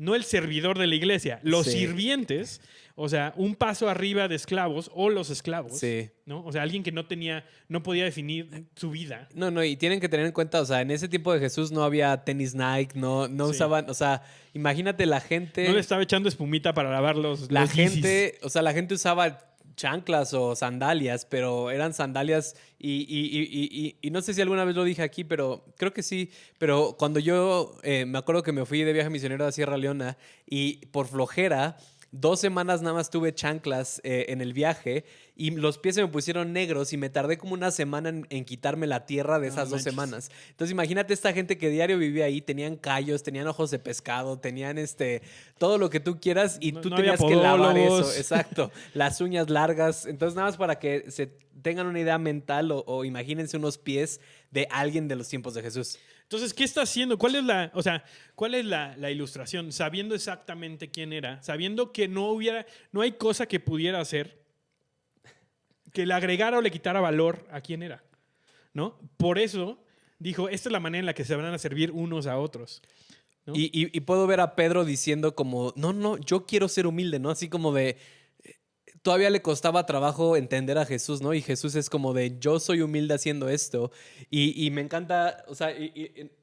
No el servidor de la iglesia, los Sí. sirvientes, o sea, un paso arriba de esclavos o los esclavos, Sí. ¿no? O sea, alguien que no podía definir su vida. No, y tienen que tener en cuenta, o sea, en ese tiempo de Jesús no había tenis Nike, no Sí. usaban, o sea, imagínate la gente. No le estaba echando espumita para lavar los La Yeezys. gente, o sea, la gente usaba chanclas o sandalias, pero eran sandalias y no sé si alguna vez lo dije aquí, pero creo que sí. Pero cuando yo me acuerdo que me fui de viaje misionero a Sierra Leona y por flojera, 2 semanas nada más tuve chanclas en el viaje y los pies se me pusieron negros y me tardé como una semana en quitarme la tierra de No esas 2 manches. semanas. Entonces imagínate esta gente que diario vivía ahí, tenían callos, tenían ojos de pescado, tenían todo lo que tú quieras y No- tú no había tenías que lavar eso. podólogos. Exacto. Las uñas largas. Entonces nada más para que se tengan una idea mental o imagínense unos pies de alguien de los tiempos de Jesús. Entonces, ¿qué está haciendo? ¿Cuál es la ilustración? Sabiendo exactamente quién era, sabiendo que no hay cosa que pudiera hacer que le agregara o le quitara valor a quién era, ¿no? Por eso dijo, esta es la manera en la que se van a servir unos a otros, ¿no? Y puedo ver a Pedro diciendo como, no, yo quiero ser humilde, ¿no? Así como de, todavía le costaba trabajo entender a Jesús, ¿no? Y Jesús es como de, yo soy humilde haciendo esto. Y me encanta, o sea,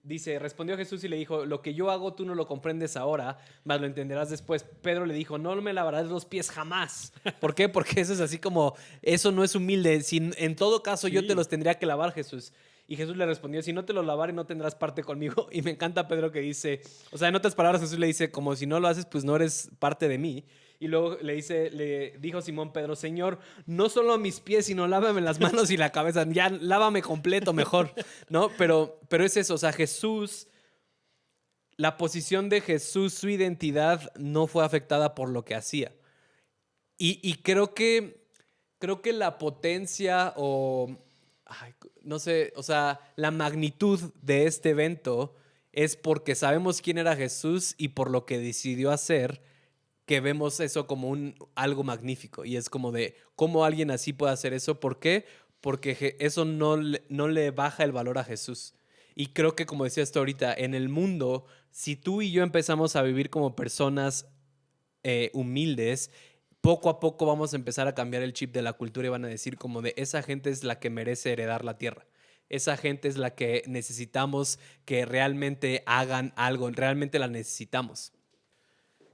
dice, respondió Jesús y le dijo, lo que yo hago tú no lo comprendes ahora, mas lo entenderás después. Pedro le dijo, no me lavarás los pies jamás. ¿Por qué? Porque eso es así como, eso no es humilde. Si, en todo caso, yo te los tendría que lavar, Jesús. Y Jesús le respondió, si no te los lavaré no tendrás parte conmigo. Y me encanta Pedro que dice, o sea, en otras palabras Jesús le dice, como si no lo haces, pues no eres parte de mí. Y luego le dijo Simón Pedro, Señor, no solo mis pies, sino lávame las manos y la cabeza. Ya, lávame completo mejor, ¿no? Pero es eso, o sea, Jesús, la posición de Jesús, su identidad no fue afectada por lo que hacía. Y creo que la potencia no sé, o sea, la magnitud de este evento es porque sabemos quién era Jesús y por lo que decidió hacer, que vemos eso como algo magnífico. Y es como de cómo alguien así puede hacer eso. ¿Por qué? Porque eso no le baja el valor a Jesús. Y creo que, como decías tú ahorita, en el mundo, si tú y yo empezamos a vivir como personas humildes, poco a poco vamos a empezar a cambiar el chip de la cultura y van a decir como de esa gente es la que merece heredar la tierra. Esa gente es la que necesitamos que realmente hagan algo. Realmente la necesitamos.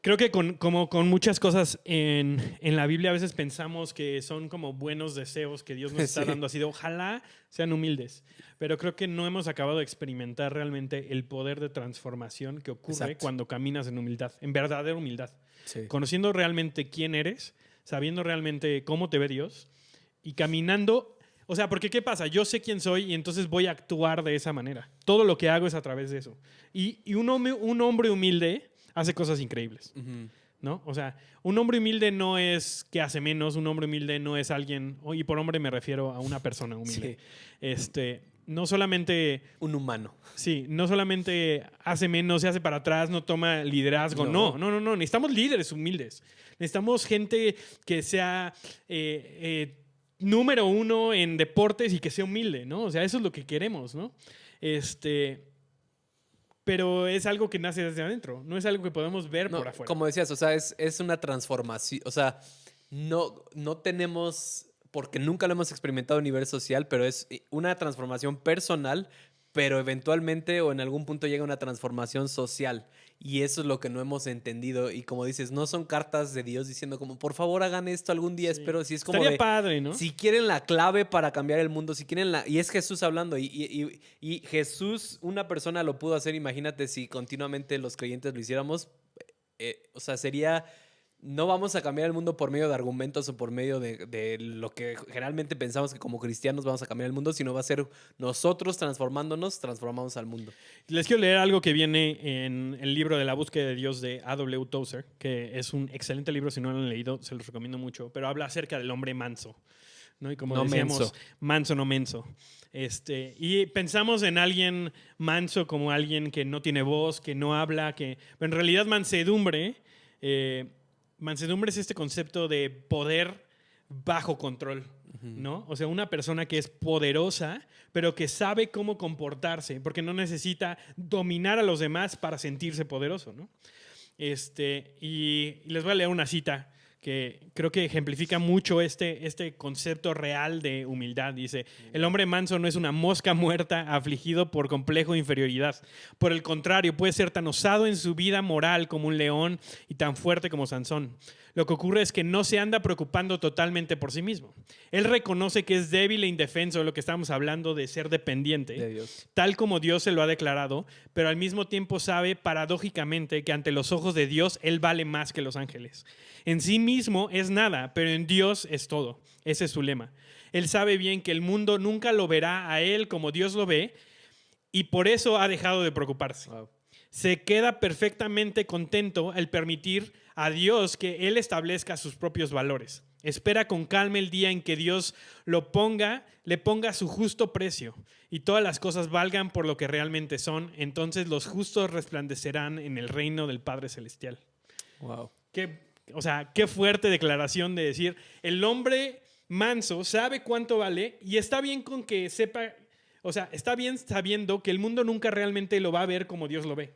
Creo que como con muchas cosas en la Biblia a veces pensamos que son como buenos deseos que Dios nos está dando así de ojalá sean humildes, pero creo que no hemos acabado de experimentar realmente el poder de transformación que ocurre cuando caminas en humildad, en verdadera humildad. Sí. Conociendo realmente quién eres, sabiendo realmente cómo te ve Dios y caminando. O sea, porque ¿qué pasa? Yo sé quién soy y entonces voy a actuar de esa manera. Todo lo que hago es a través de eso. Y un hombre humilde hace cosas increíbles, ¿no? O sea, un hombre humilde no es que hace menos, un hombre humilde no es alguien, y por hombre me refiero a una persona humilde. Sí. No solamente... Un humano. Sí, no solamente hace menos, se hace para atrás, no toma liderazgo. No. Necesitamos líderes humildes. Necesitamos gente que sea número uno en deportes y que sea humilde, ¿no? O sea, eso es lo que queremos, ¿no? Pero es algo que nace desde adentro, no es algo que podemos ver por afuera. Como decías, o sea, es una transformación. O sea, no tenemos, porque nunca lo hemos experimentado a nivel social, pero es una transformación personal, pero eventualmente o en algún punto llega una transformación social. Y eso es lo que no hemos entendido. Y como dices, no son cartas de Dios diciendo como, por favor, hagan esto algún día, espero. Si es como estaría padre, ¿no? Si quieren la clave para cambiar el mundo, si quieren y es Jesús hablando. Y Jesús, una persona lo pudo hacer. Imagínate si continuamente los creyentes lo hiciéramos. O sea, sería... No vamos a cambiar el mundo por medio de argumentos o por medio de lo que generalmente pensamos que como cristianos vamos a cambiar el mundo, sino va a ser nosotros transformamos al mundo. Les quiero leer algo que viene en el libro de La búsqueda de Dios de A.W. Tozer, que es un excelente libro, si no lo han leído, se los recomiendo mucho, pero habla acerca del hombre manso, ¿no? Y como decíamos, manso, no menso. Y pensamos en alguien manso como alguien que no tiene voz, que no habla, pero en realidad mansedumbre es este concepto de poder bajo control, ¿no? O sea, una persona que es poderosa, pero que sabe cómo comportarse, porque no necesita dominar a los demás para sentirse poderoso, ¿no? Y les voy a leer una cita que creo que ejemplifica mucho este concepto real de humildad. Dice, el hombre manso no es una mosca muerta afligido por complejo de inferioridad. Por el contrario, puede ser tan osado en su vida moral como un león y tan fuerte como Sansón. Lo que ocurre es que no se anda preocupando totalmente por sí mismo. Él reconoce que es débil e indefenso, de lo que estábamos hablando de ser dependiente, de Dios, tal como Dios se lo ha declarado, pero al mismo tiempo sabe paradójicamente que ante los ojos de Dios él vale más que los ángeles. En sí mismo es nada, pero en Dios es todo. Ese es su lema. Él sabe bien que el mundo nunca lo verá a él como Dios lo ve y por eso ha dejado de preocuparse. Wow. Se queda perfectamente contento al permitir a Dios que Él establezca sus propios valores. Espera con calma el día en que Dios le ponga su justo precio y todas las cosas valgan por lo que realmente son. Entonces los justos resplandecerán en el reino del Padre Celestial. Wow. Qué fuerte declaración de decir, el hombre manso sabe cuánto vale y está bien con que sepa... O sea, está bien sabiendo que el mundo nunca realmente lo va a ver como Dios lo ve,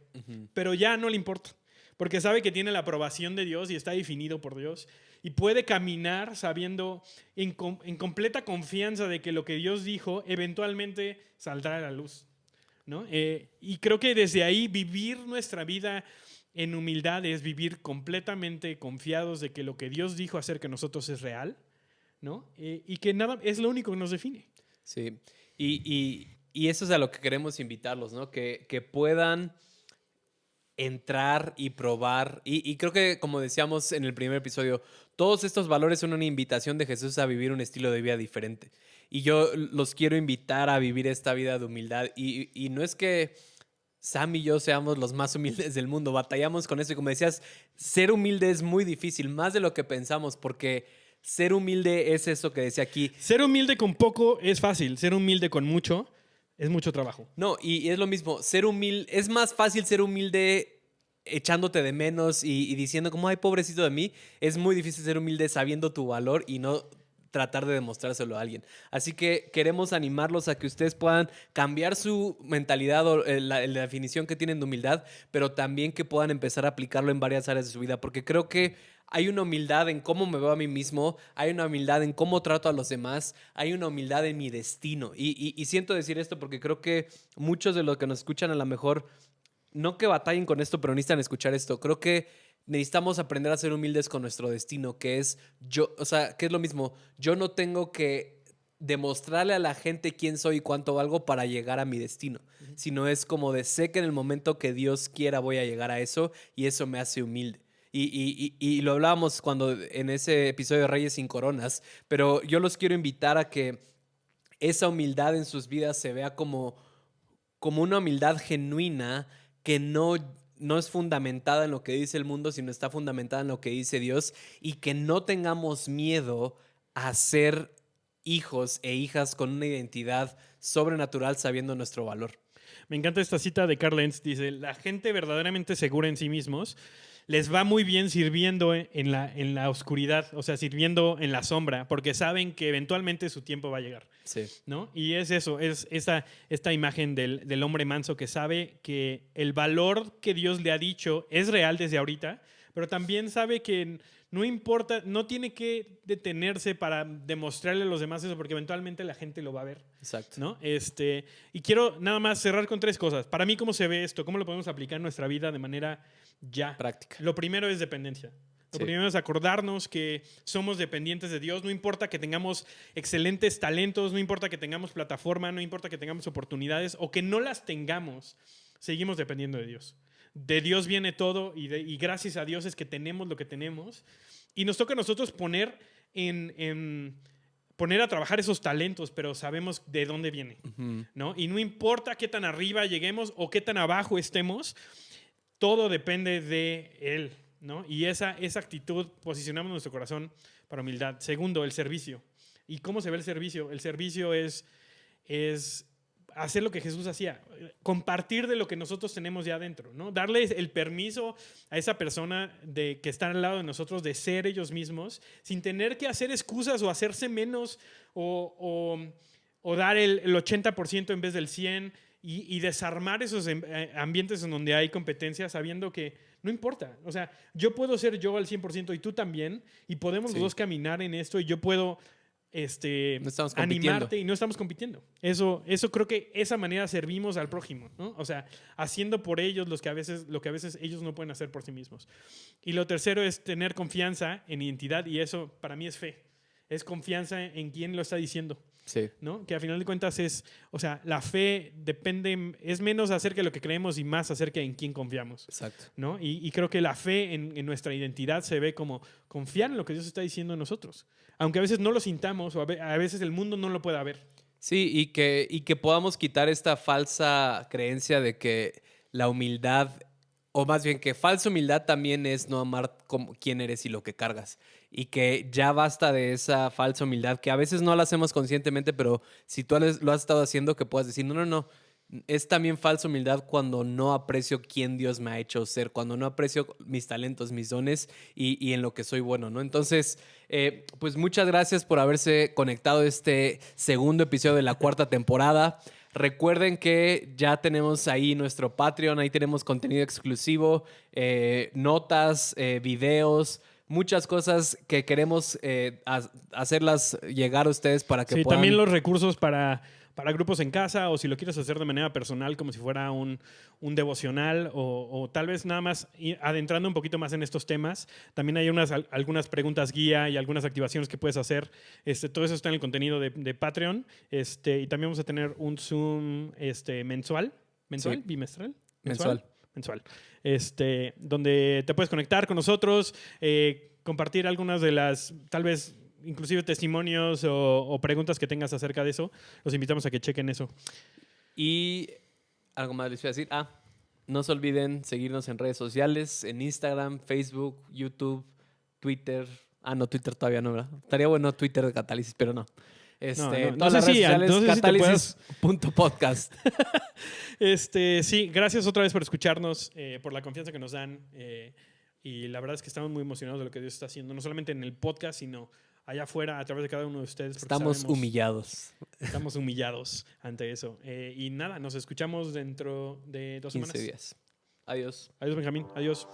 pero ya no le importa. porque sabe que tiene la aprobación de Dios y está definido por Dios. Y puede caminar sabiendo en completa confianza de que lo que Dios dijo eventualmente saldrá a la luz, ¿no? Y creo que desde ahí vivir nuestra vida en humildad es vivir completamente confiados de que lo que Dios dijo acerca de nosotros es real, ¿no? Y que nada es lo único que nos define. Sí, y eso es a lo que queremos invitarlos, ¿no? Que puedan entrar y probar. Y creo que, como decíamos en el primer episodio, todos estos valores son una invitación de Jesús a vivir un estilo de vida diferente. Y yo los quiero invitar a vivir esta vida de humildad. Y no es que Sam y yo seamos los más humildes del mundo, batallamos con eso. Y como decías, ser humilde es muy difícil, más de lo que pensamos, porque ser humilde es eso que decía aquí. Ser humilde con poco es fácil, ser humilde con mucho es mucho trabajo. No, y es lo mismo, ser humilde, es más fácil ser humilde echándote de menos y diciendo como, ay, pobrecito de mí. Es muy difícil ser humilde sabiendo tu valor y no tratar de demostrárselo a alguien. Así que queremos animarlos a que ustedes puedan cambiar su mentalidad o la definición que tienen de humildad, pero también que puedan empezar a aplicarlo en varias áreas de su vida, porque creo que hay una humildad en cómo me veo a mí mismo, hay una humildad en cómo trato a los demás, hay una humildad en mi destino. Y siento decir esto porque creo que muchos de los que nos escuchan a lo mejor, no que batallen con esto, pero necesitan escuchar esto. Creo que necesitamos aprender a ser humildes con nuestro destino, que es yo, o sea, que es lo mismo. Yo no tengo que demostrarle a la gente quién soy y cuánto valgo para llegar a mi destino, sino es como de sé que en el momento que Dios quiera voy a llegar a eso y eso me hace humilde. Y lo hablábamos cuando en ese episodio de Reyes sin Coronas, pero yo los quiero invitar a que esa humildad en sus vidas se vea como una humildad genuina que no es fundamentada en lo que dice el mundo, sino está fundamentada en lo que dice Dios, y que no tengamos miedo a ser hijos e hijas con una identidad sobrenatural sabiendo nuestro valor. Me encanta esta cita de Carl Lentz, dice, la gente verdaderamente segura en sí mismos les va muy bien sirviendo en la oscuridad, o sea, sirviendo en la sombra, porque saben que eventualmente su tiempo va a llegar. Sí. ¿No? Y es eso, es esta imagen del hombre manso que sabe que el valor que Dios le ha dicho es real desde ahorita, pero también sabe que no importa, no tiene que detenerse para demostrarle a los demás eso, porque eventualmente la gente lo va a ver. Exacto. ¿No? Y quiero nada más cerrar con 3 cosas. Para mí, ¿cómo se ve esto? ¿Cómo lo podemos aplicar en nuestra vida de manera ya práctica? Lo primero es dependencia. Lo primero es acordarnos que somos dependientes de Dios. No importa que tengamos excelentes talentos, no importa que tengamos plataforma, no importa que tengamos oportunidades o que no las tengamos, seguimos dependiendo de Dios. De Dios viene todo y gracias a Dios es que tenemos lo que tenemos. Y nos toca a nosotros poner a trabajar esos talentos, pero sabemos de dónde viene, ¿no? Y no importa qué tan arriba lleguemos o qué tan abajo estemos, todo depende de Él, ¿no? Y esa actitud posicionamos nuestro corazón para humildad. Segundo, el servicio. ¿Y cómo se ve el servicio? El servicio es hacer lo que Jesús hacía, compartir de lo que nosotros tenemos ya adentro, ¿no? Darle el permiso a esa persona que está al lado de nosotros de ser ellos mismos, sin tener que hacer excusas o hacerse menos o dar el 80% en vez del 100%. Y desarmar esos ambientes en donde hay competencia sabiendo que no importa. O sea, yo puedo ser yo al 100% y tú también, y podemos los dos caminar en esto, y yo puedo no animarte y no estamos compitiendo. Eso creo que esa manera servimos al prójimo, ¿no? O sea, haciendo por ellos lo que a veces ellos no pueden hacer por sí mismos. Y lo tercero es tener confianza en identidad, y eso para mí es fe. Es confianza en quien lo está diciendo. Sí. ¿No? Que a final de cuentas la fe es menos acerca de lo que creemos y más acerca de en quién confiamos. Exacto. ¿No? Y creo que la fe en nuestra identidad se ve como confiar en lo que Dios está diciendo en nosotros. Aunque a veces no lo sintamos o a veces el mundo no lo pueda ver. Sí, y que podamos quitar esta falsa creencia de que la humildad, o más bien que falsa humildad también es no amar como quién eres y lo que cargas. Y que ya basta de esa falsa humildad, que a veces no la hacemos conscientemente, pero si tú lo has estado haciendo, que puedas decir, no. Es también falsa humildad cuando no aprecio quién Dios me ha hecho ser, cuando no aprecio mis talentos, mis dones y en lo que soy bueno, ¿no? Entonces, pues muchas gracias por haberse conectado a este segundo episodio de la 4ª temporada. Recuerden que ya tenemos ahí nuestro Patreon, ahí tenemos contenido exclusivo, notas, videos, muchas cosas que queremos hacerlas llegar a ustedes para que Sí, puedan... también los recursos para grupos en casa, o si lo quieres hacer de manera personal, como si fuera un devocional, o tal vez nada más adentrando un poquito más en estos temas. También hay algunas preguntas guía y algunas activaciones que puedes hacer. Todo eso está en el contenido de Patreon. Y también vamos a tener un Zoom mensual. ¿Mensual? Sí. ¿Bimestral? Mensual. Mensual. Donde te puedes conectar con nosotros, compartir algunas de las, tal vez, inclusive testimonios o preguntas que tengas acerca de eso. Los invitamos a que chequen eso. Y algo más les voy a decir. No se olviden seguirnos en redes sociales, en Instagram, Facebook, YouTube, Twitter. No, Twitter todavía no, ¿verdad? Estaría bueno Twitter de Catálisis, pero no. No Todas las redes sociales, no sé si te puedas... catálisis.podcast. Sí, gracias otra vez por escucharnos, por la confianza que nos dan. Y la verdad es que estamos muy emocionados de lo que Dios está haciendo, no solamente en el podcast, sino allá afuera, a través de cada uno de ustedes. Estamos humillados. Estamos humillados ante eso. Y nada, nos escuchamos dentro de 2 semanas. 15 días. Adiós. Adiós, Benjamín. Adiós.